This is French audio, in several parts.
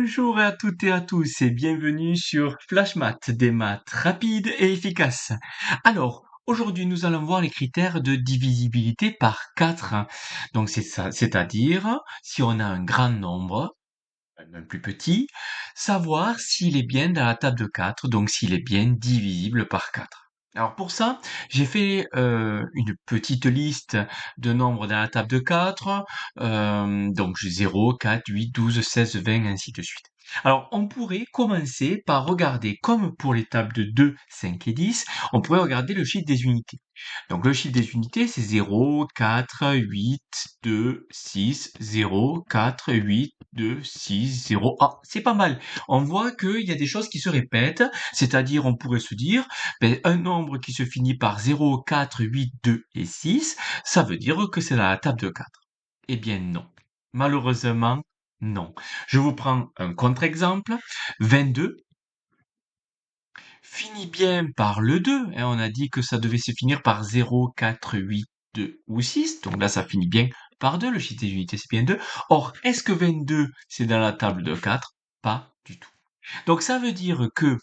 Bonjour à toutes et à tous et bienvenue sur FlashMath, des maths rapides et efficaces. Alors, aujourd'hui, nous allons voir les critères de divisibilité par 4. Donc, c'est ça, c'est-à-dire, si on a un grand nombre, un plus petit, savoir s'il est bien dans la table de 4, donc s'il est bien divisible par 4. Alors pour ça, j'ai fait une petite liste de nombres dans la table de 4, donc j'ai 0, 4, 8, 12, 16, 20, ainsi de suite. Alors on pourrait commencer par regarder, comme pour les tables de 2, 5 et 10, on pourrait regarder le chiffre des unités. Donc le chiffre des unités, c'est 0, 4, 8, 2, 6, 0, 4, 8, 2, 6, 0. Ah, c'est pas mal. On voit qu'il y a des choses qui se répètent, c'est-à-dire on pourrait se dire, ben, un nombre qui se finit par 0, 4, 8, 2 et 6, ça veut dire que c'est dans la table de 4. Eh bien non. Malheureusement, non. Je vous prends un contre-exemple. 22 finit bien par le 2. Hein, on a dit que ça devait se finir par 0, 4, 8, 2 ou 6. Donc là, ça finit bien par 2. Le chiffre des unités, c'est bien 2. Or, est-ce que 22, c'est dans la table de 4? Pas du tout. Donc ça veut dire que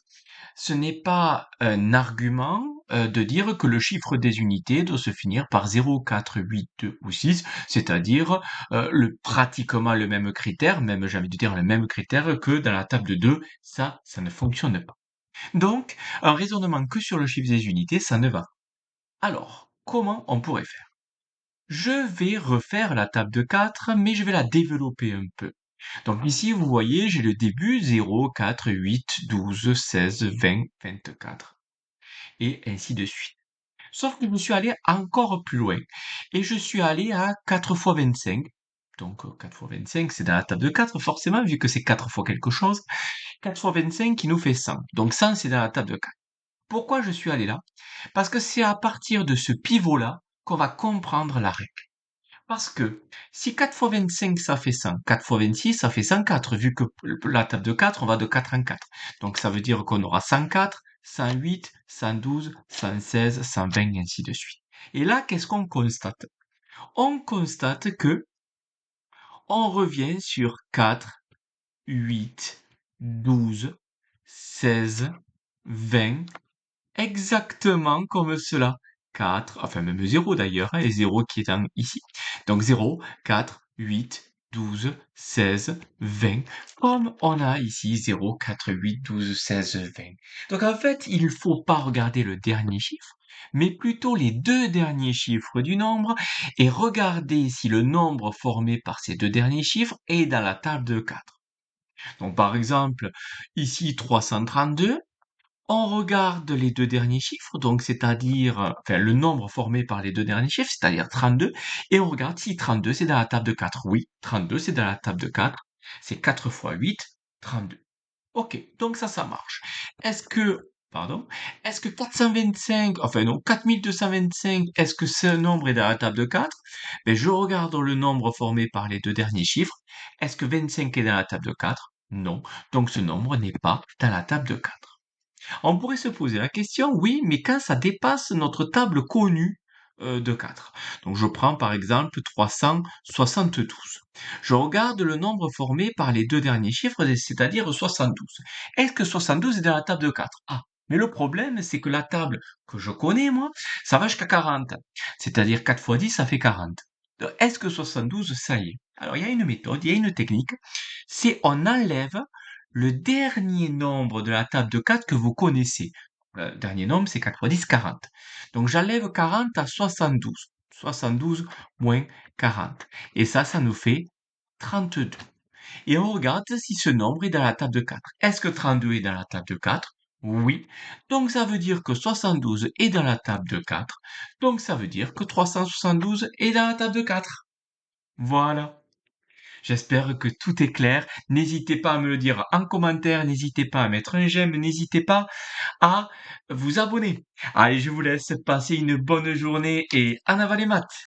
ce n'est pas un argument de dire que le chiffre des unités doit se finir par 0, 4, 8, 2 ou 6, c'est-à-dire pratiquement le même critère, même j'ai envie de dire le même critère que dans la table de 2, ça ne fonctionne pas. Donc, un raisonnement que sur le chiffre des unités, ça ne va pas. Alors, comment on pourrait faire? Je vais refaire la table de 4, mais je vais la développer un peu. Donc ici, vous voyez, j'ai le début 0, 4, 8, 12, 16, 20, 24, et ainsi de suite. Sauf que je suis allé encore plus loin, et je suis allé à 4 fois 25. Donc 4 fois 25, c'est dans la table de 4, forcément, vu que c'est 4 fois quelque chose. 4 fois 25 qui nous fait 100. Donc 100, c'est dans la table de 4. Pourquoi je suis allé là? Parce que c'est à partir de ce pivot-là qu'on va comprendre la règle. Parce que si 4 fois 25 ça fait 100, 4 fois 26 ça fait 104, vu que la table de 4, on va de 4 en 4. Donc ça veut dire qu'on aura 104, 108, 112, 116, 120, et ainsi de suite. Et là, qu'est-ce qu'on constate? On constate que on revient sur 4, 8, 12, 16, 20, exactement comme cela. 4, enfin même 0 d'ailleurs, hein, et 0 qui est ici. Donc 0, 4, 8, 12, 16, 20, comme on a ici 0, 4, 8, 12, 16, 20. Donc en fait, il ne faut pas regarder le dernier chiffre, mais plutôt les deux derniers chiffres du nombre et regarder si le nombre formé par ces deux derniers chiffres est dans la table de 4. Donc par exemple, ici 332, on regarde les deux derniers chiffres, donc c'est-à-dire, enfin le nombre formé par les deux derniers chiffres, c'est-à-dire 32, et on regarde si 32 c'est dans la table de 4. Oui, 32 c'est dans la table de 4, c'est 4 fois 8, 32. Ok, donc ça marche. Pardon, est-ce que 425, enfin non, 4225, est-ce que ce nombre est dans la table de 4? Ben, je regarde le nombre formé par les deux derniers chiffres. Est-ce que 25 est dans la table de 4? Non, donc ce nombre n'est pas dans la table de 4. On pourrait se poser la question, oui, mais quand ça dépasse notre table connue de 4. Donc je prends par exemple 372. Je regarde le nombre formé par les deux derniers chiffres, c'est-à-dire 72. Est-ce que 72 est dans la table de 4? Ah, mais le problème, c'est que la table que je connais, moi, ça va jusqu'à 40. C'est-à-dire 4 fois 10, ça fait 40. Donc, est-ce que 72, ça y est? Alors, il y a une méthode, il y a une technique, c'est on enlève le dernier nombre de la table de 4 que vous connaissez. Le dernier nombre, c'est 4 fois 10, 40. Donc j'enlève 40 à 72. 72 moins 40. Et ça nous fait 32. Et on regarde si ce nombre est dans la table de 4. Est-ce que 32 est dans la table de 4? Oui. Donc ça veut dire que 72 est dans la table de 4. Donc ça veut dire que 372 est dans la table de 4. Voilà. J'espère que tout est clair. N'hésitez pas à me le dire en commentaire, n'hésitez pas à mettre un j'aime, n'hésitez pas à vous abonner. Allez, je vous laisse passer une bonne journée et en avant les maths.